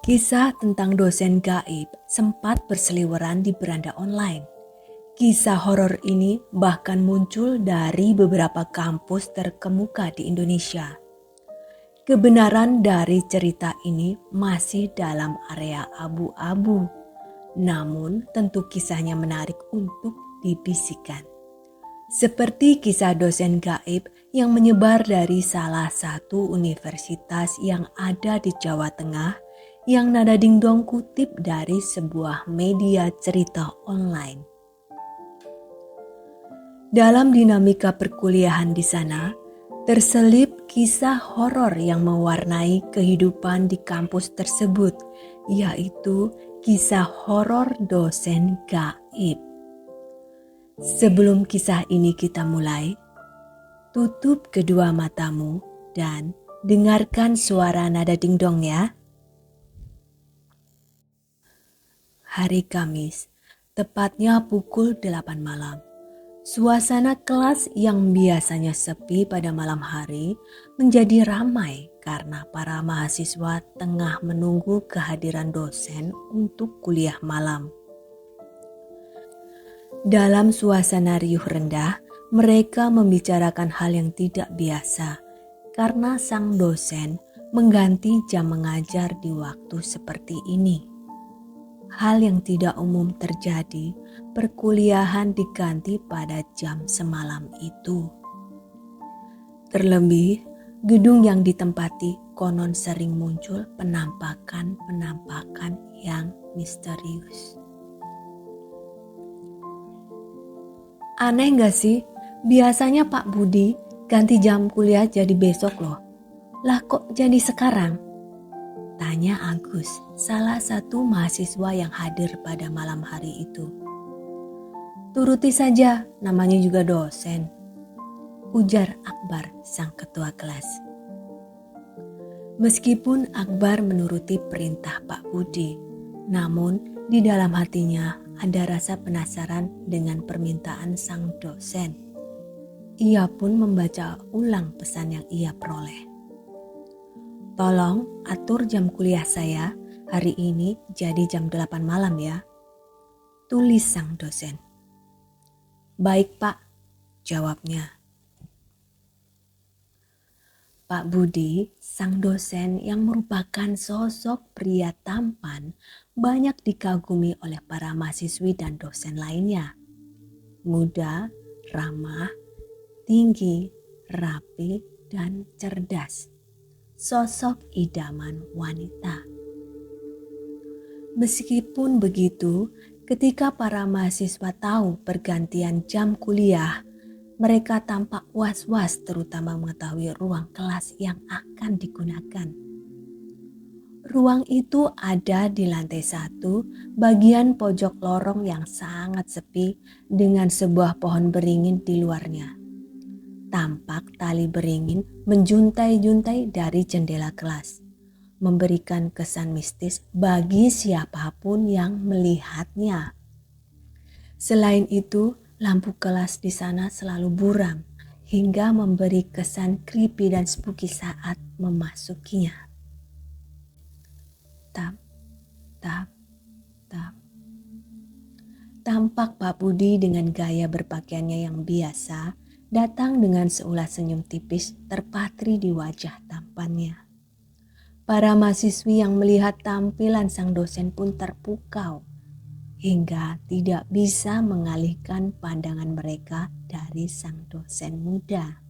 Kisah tentang dosen gaib sempat berseliweran di beranda online. Kisah horor ini bahkan muncul dari beberapa kampus terkemuka di Indonesia. Kebenaran dari cerita ini masih dalam area abu-abu, namun tentu kisahnya menarik untuk dibisikkan. Seperti kisah dosen gaib yang menyebar dari salah satu universitas yang ada di Jawa Tengah yang Nada Dingdong kutip dari sebuah media cerita online. Dalam dinamika perkuliahan di sana, terselip kisah horor yang mewarnai kehidupan di kampus tersebut, yaitu kisah horor dosen gaib. Sebelum kisah ini kita mulai, tutup kedua matamu dan dengarkan suara Nada Dingdong ya. Hari Kamis, tepatnya pukul 8 malam. Suasana kelas yang biasanya sepi pada malam hari menjadi ramai karena para mahasiswa tengah menunggu kehadiran dosen untuk kuliah malam. Dalam suasana riuh rendah, mereka membicarakan hal yang tidak biasa karena sang dosen mengganti jam mengajar di waktu seperti ini. Hal yang tidak umum terjadi, perkuliahan diganti pada jam semalam itu. Terlebih, gedung yang ditempati konon sering muncul penampakan-penampakan yang misterius. Aneh gak sih? Biasanya Pak Budi ganti jam kuliah jadi besok loh. Lah kok jadi sekarang? Tanya Agus, salah satu mahasiswa yang hadir pada malam hari itu. Turuti saja, namanya juga dosen, ujar Akbar sang ketua kelas. Meskipun Akbar menuruti perintah Pak Budi, namun di dalam hatinya ada rasa penasaran dengan permintaan sang dosen. Ia pun membaca ulang pesan yang ia peroleh. Tolong atur jam kuliah saya hari ini jadi jam 8 malam ya, tulis sang dosen. Baik Pak, jawabnya. Pak Budi, sang dosen yang merupakan sosok pria tampan, banyak dikagumi oleh para mahasiswi dan dosen lainnya. Muda, ramah, tinggi, rapi, dan cerdas. Sosok idaman wanita. Meskipun begitu, ketika para mahasiswa tahu pergantian jam kuliah, mereka tampak was-was terutama mengetahui ruang kelas yang akan digunakan. Ruang itu ada di lantai 1, bagian pojok lorong yang sangat sepi dengan sebuah pohon beringin di luarnya. Tampak tali beringin menjuntai-juntai dari jendela kelas, memberikan kesan mistis bagi siapapun yang melihatnya. Selain itu, lampu kelas di sana selalu buram hingga memberi kesan creepy dan spooky saat memasukinya. Tap, tap, tap. Tampak Pak Budi dengan gaya berpakaiannya yang biasa datang dengan seulas senyum tipis terpatri di wajah tampannya. Para mahasiswi yang melihat tampilan sang dosen pun terpukau hingga tidak bisa mengalihkan pandangan mereka dari sang dosen muda.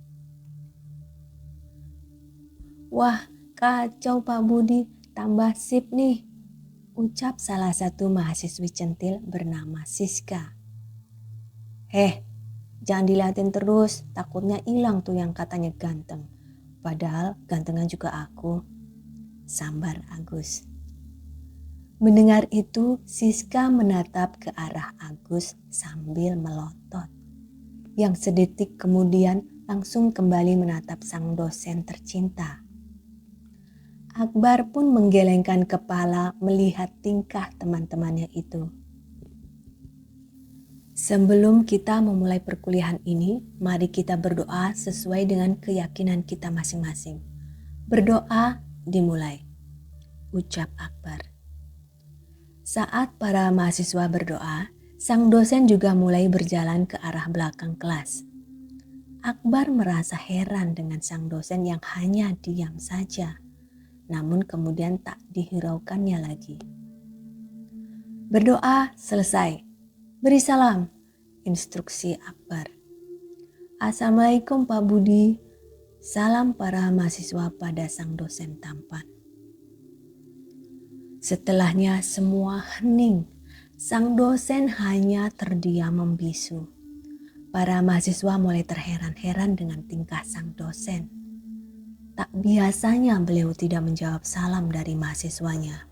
Wah, kacau Pak Budi, tambah sip nih, ucap salah satu mahasiswi centil bernama Siska. Jangan dilihatin terus, takutnya hilang tuh yang katanya ganteng. Padahal gantengan juga aku, sambar Agus. Mendengar itu, Siska menatap ke arah Agus sambil melotot. Yang sedetik kemudian langsung kembali menatap sang dosen tercinta. Akbar pun menggelengkan kepala melihat tingkah teman-temannya itu. Sebelum kita memulai perkuliahan ini, mari kita berdoa sesuai dengan keyakinan kita masing-masing. Berdoa dimulai, ucap Akbar. Saat para mahasiswa berdoa, sang dosen juga mulai berjalan ke arah belakang kelas. Akbar merasa heran dengan sang dosen yang hanya diam saja, namun kemudian tak dihiraukannya lagi. Berdoa selesai, beri salam, instruksi Akbar. Assalamualaikum Pak Budi, salam para mahasiswa pada sang dosen tampan. Setelahnya semua hening, sang dosen hanya terdiam membisu. Para mahasiswa mulai terheran-heran dengan tingkah sang dosen. Tak biasanya beliau tidak menjawab salam dari mahasiswanya.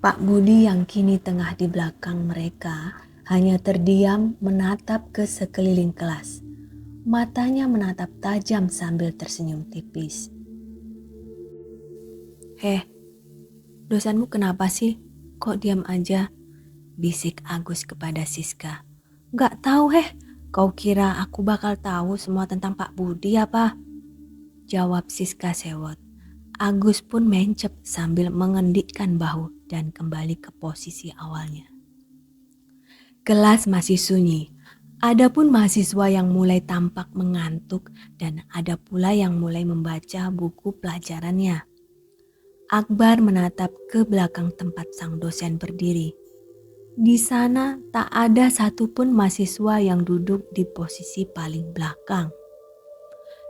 Pak Budi yang kini tengah di belakang mereka hanya terdiam menatap ke sekeliling kelas. Matanya menatap tajam sambil tersenyum tipis. Dosenmu kenapa sih? Kok diam aja? Bisik Agus kepada Siska. Gak tahu kau kira aku bakal tahu semua tentang Pak Budi apa? Jawab Siska sewot. Agus pun mencep sambil mengendikkan bahu dan kembali ke posisi awalnya. Kelas masih sunyi. Adapun mahasiswa yang mulai tampak mengantuk dan ada pula yang mulai membaca buku pelajarannya. Akbar menatap ke belakang tempat sang dosen berdiri. Di sana tak ada satupun mahasiswa yang duduk di posisi paling belakang.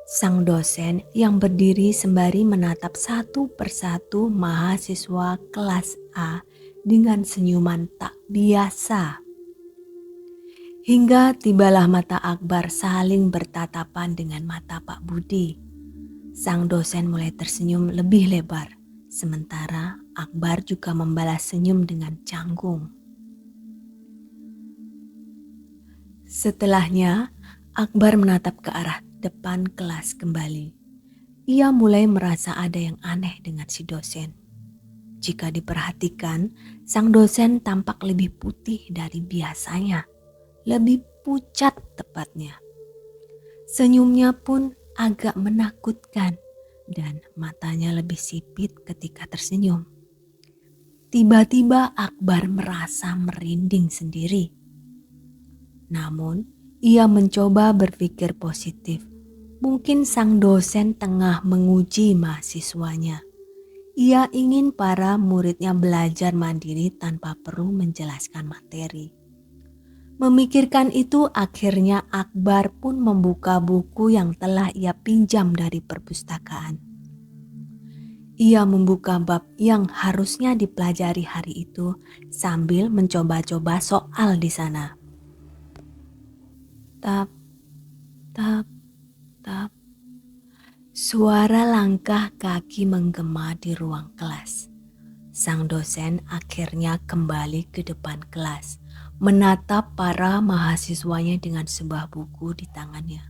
Sang dosen yang berdiri sembari menatap satu persatu mahasiswa kelas A dengan senyuman tak biasa. Hingga tibalah mata Akbar saling bertatapan dengan mata Pak Budi. Sang dosen mulai tersenyum lebih lebar, sementara Akbar juga membalas senyum dengan canggung. Setelahnya, Akbar menatap ke arah depan kelas kembali. Ia mulai merasa ada yang aneh dengan si dosen. Jika diperhatikan, sang dosen tampak lebih putih dari biasanya, lebih pucat tepatnya. Senyumnya pun agak menakutkan dan matanya lebih sipit ketika tersenyum. Tiba-tiba Akbar merasa merinding sendiri. Namun, ia mencoba berpikir positif. Mungkin sang dosen tengah menguji mahasiswanya. Ia ingin para muridnya belajar mandiri tanpa perlu menjelaskan materi. Memikirkan itu akhirnya Akbar pun membuka buku yang telah ia pinjam dari perpustakaan. Ia membuka bab yang harusnya dipelajari hari itu sambil mencoba-coba soal di sana. Tap, tap, tap. Suara langkah kaki menggema di ruang kelas. Sang dosen akhirnya kembali ke depan kelas, menatap para mahasiswanya dengan sebuah buku di tangannya.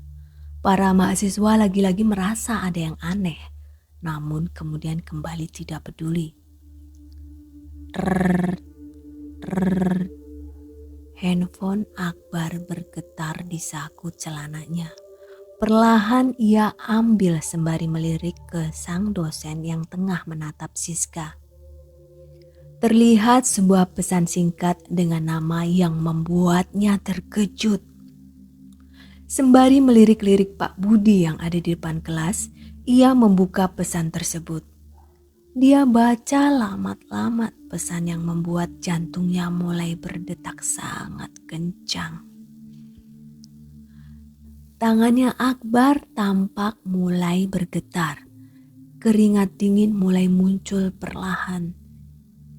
Para mahasiswa lagi-lagi merasa ada yang aneh, namun kemudian kembali tidak peduli. Handphone Akbar bergetar di saku celananya. Perlahan ia ambil sembari melirik ke sang dosen yang tengah menatap Siska. Terlihat sebuah pesan singkat dengan nama yang membuatnya terkejut. Sembari melirik-lirik Pak Budi yang ada di depan kelas, ia membuka pesan tersebut. Dia baca lamat-lamat pesan yang membuat jantungnya mulai berdetak sangat kencang. Tangannya Akbar tampak mulai bergetar. Keringat dingin mulai muncul perlahan.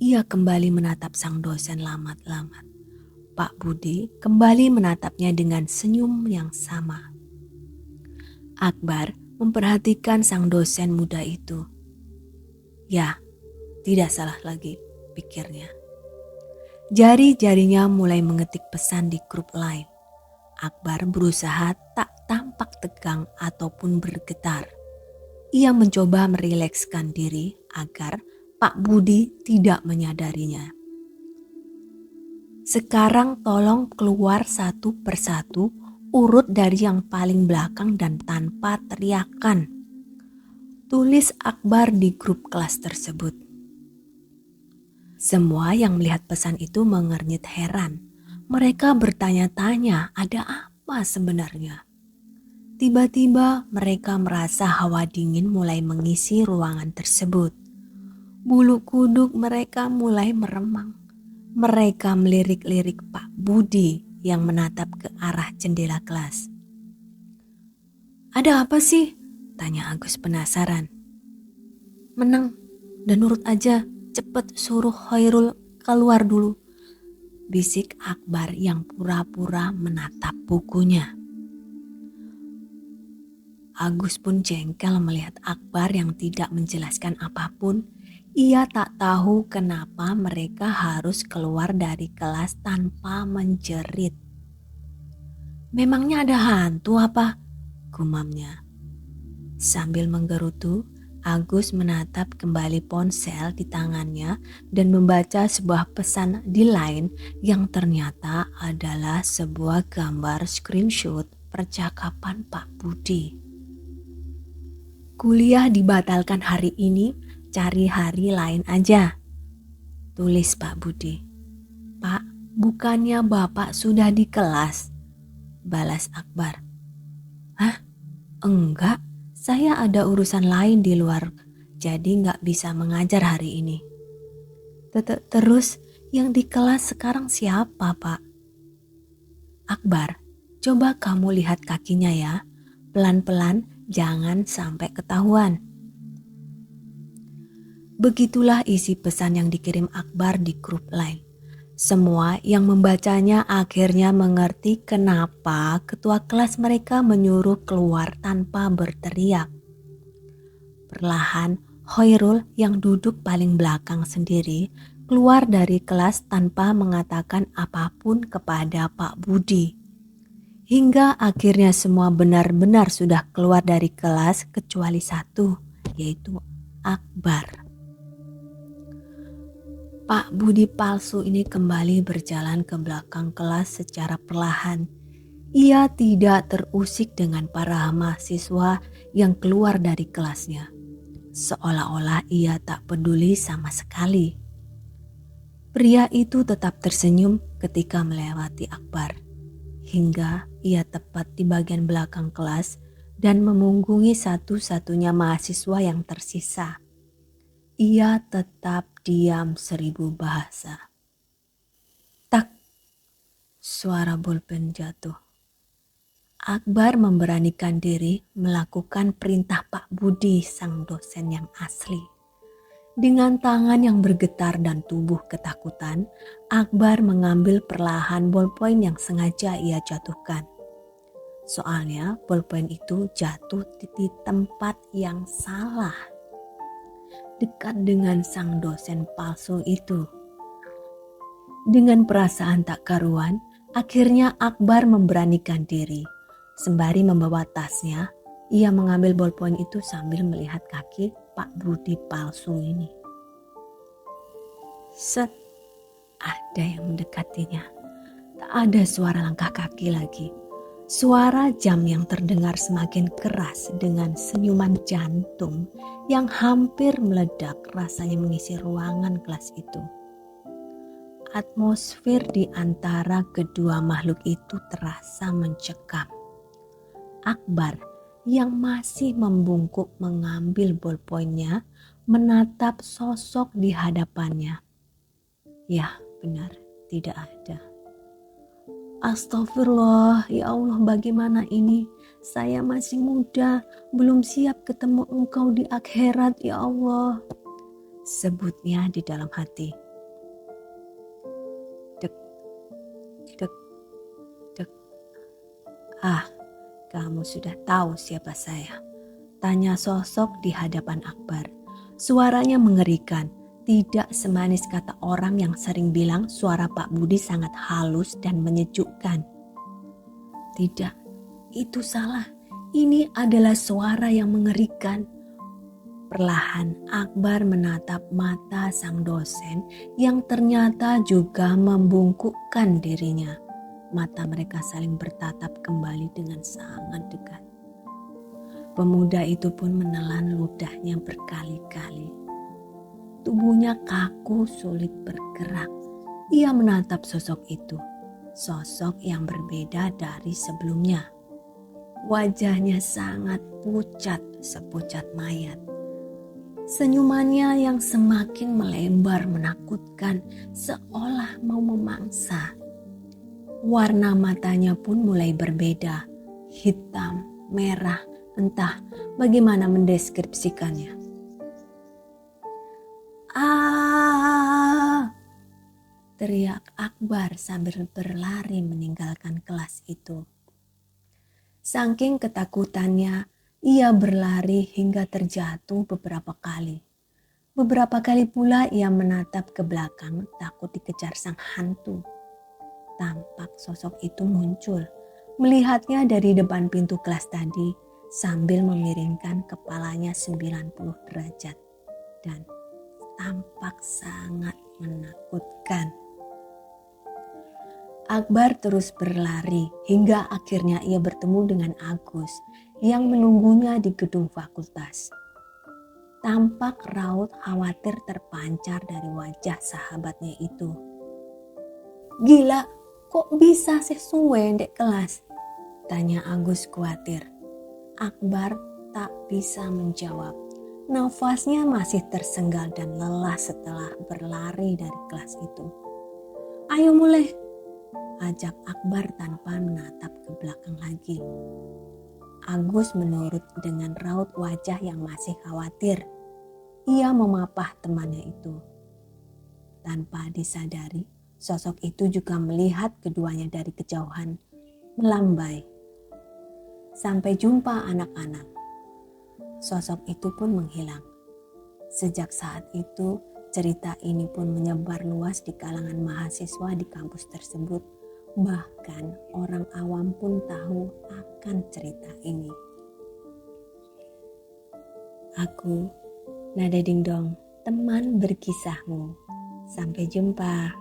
Ia kembali menatap sang dosen lamat-lamat. Pak Budi kembali menatapnya dengan senyum yang sama. Akbar memperhatikan sang dosen muda itu. Ya, tidak salah lagi, pikirnya. Jari-jarinya mulai mengetik pesan di grup lain. Akbar berusaha tak tampak tegang ataupun bergetar. Ia mencoba merilekskan diri agar Pak Budi tidak menyadarinya. Sekarang tolong keluar satu persatu, urut dari yang paling belakang dan tanpa teriakan. tulis Akbar di grup kelas tersebut. Semua yang melihat pesan itu mengernyit heran. Mereka bertanya-tanya ada apa sebenarnya. Tiba-tiba mereka merasa hawa dingin mulai mengisi ruangan tersebut. Bulu kuduk mereka mulai meremang. Mereka melirik-lirik Pak Budi yang menatap ke arah jendela kelas. "Ada apa sih?" tanya Agus penasaran. "Menang dan nurut aja, cepet suruh Khairul keluar dulu," bisik Akbar yang pura-pura menatap bukunya. Agus pun jengkel melihat Akbar yang tidak menjelaskan apapun. Ia tak tahu kenapa mereka harus keluar dari kelas tanpa menjerit. "Memangnya ada hantu apa?" gumamnya. Sambil menggerutu, Agus menatap kembali ponsel di tangannya dan membaca sebuah pesan di line yang ternyata adalah sebuah gambar screenshot percakapan Pak Budi. "Kuliah dibatalkan hari ini, cari hari lain aja," tulis Pak Budi. "Pak, bukannya Bapak sudah di kelas?" balas Akbar. "Hah? Enggak, saya ada urusan lain di luar, jadi nggak bisa mengajar hari ini." Terus yang di kelas sekarang siapa, Pak?" "Akbar, coba kamu lihat kakinya ya, pelan-pelan jangan sampai ketahuan." Begitulah isi pesan yang dikirim Akbar di grup lain. Semua yang membacanya akhirnya mengerti kenapa ketua kelas mereka menyuruh keluar tanpa berteriak. Perlahan, Khairul yang duduk paling belakang sendiri keluar dari kelas tanpa mengatakan apapun kepada Pak Budi. Hingga akhirnya semua benar-benar sudah keluar dari kelas kecuali satu, yaitu Akbar. Pak Budi palsu ini kembali berjalan ke belakang kelas secara perlahan. Ia tidak terusik dengan para mahasiswa yang keluar dari kelasnya. Seolah-olah ia tak peduli sama sekali. Pria itu tetap tersenyum ketika melewati Akbar. Hingga ia tepat di bagian belakang kelas dan memunggungi satu-satunya mahasiswa yang tersisa. Ia tetap diam 1000 bahasa. Tak, suara bolpen jatuh. Akbar memberanikan diri melakukan perintah Pak Budi, sang dosen yang asli. Dengan tangan yang bergetar dan tubuh ketakutan, Akbar mengambil perlahan bolpen yang sengaja ia jatuhkan. Soalnya bolpen itu jatuh di tempat yang salah, dekat dengan sang dosen palsu itu. Dengan perasaan tak karuan, akhirnya Akbar memberanikan diri. Sembari membawa tasnya, ia mengambil bolpen itu sambil melihat kaki Pak Budi palsu ini. Set, ada yang mendekatinya. Tak ada suara langkah kaki lagi. Suara jam yang terdengar semakin keras dengan senyuman jantung yang hampir meledak rasanya mengisi ruangan kelas itu. Atmosfer di antara kedua makhluk itu terasa mencekam. Akbar yang masih membungkuk mengambil bolpoinnya menatap sosok di hadapannya. Ya, benar, tidak ada. Astagfirullah, ya Allah, bagaimana ini? Saya masih muda, belum siap ketemu Engkau di akhirat, ya Allah, sebutnya di dalam hati. Dek, dek, dek. "Ah, kamu sudah tahu siapa saya?" tanya sosok di hadapan Akbar. Suaranya mengerikan. Tidak semanis kata orang yang sering bilang suara Pak Budi sangat halus dan menyejukkan. Tidak, itu salah. Ini adalah suara yang mengerikan. Perlahan Akbar menatap mata sang dosen yang ternyata juga membungkukkan dirinya. Mata mereka saling bertatap kembali dengan sangat dekat. Pemuda itu pun menelan ludahnya berkali-kali. Tubuhnya kaku, sulit bergerak. Ia menatap sosok itu, sosok yang berbeda dari sebelumnya. Wajahnya sangat pucat, sepucat mayat. Senyumannya yang semakin melebar menakutkan, seolah mau memangsa. Warna matanya pun mulai berbeda, hitam, merah, entah bagaimana mendeskripsikannya. "Ah!" teriak Akbar sambil berlari meninggalkan kelas itu. Saking ketakutannya, ia berlari hingga terjatuh beberapa kali. Beberapa kali pula ia menatap ke belakang takut dikejar sang hantu. Tampak sosok itu muncul, melihatnya dari depan pintu kelas tadi sambil memiringkan kepalanya 90 derajat dan tampak sangat menakutkan. Akbar terus berlari hingga akhirnya ia bertemu dengan Agus yang menunggunya di gedung fakultas. Tampak raut khawatir terpancar dari wajah sahabatnya itu. "Gila, kok bisa sesuai dek kelas?" tanya Agus khawatir. Akbar tak bisa menjawab. Nafasnya masih tersengal dan lelah setelah berlari dari kelas itu. "Ayo mulai," ajak Akbar tanpa menatap ke belakang lagi. Agus menurut dengan raut wajah yang masih khawatir. Ia memapah temannya itu. Tanpa disadari, sosok itu juga melihat keduanya dari kejauhan, melambai. "Sampai jumpa anak-anak." Sosok itu pun menghilang. Sejak saat itu, cerita ini pun menyebar luas di kalangan mahasiswa di kampus tersebut. Bahkan orang awam pun tahu akan cerita ini. Aku, Nada Dingdong, teman berkisahmu. Sampai jumpa.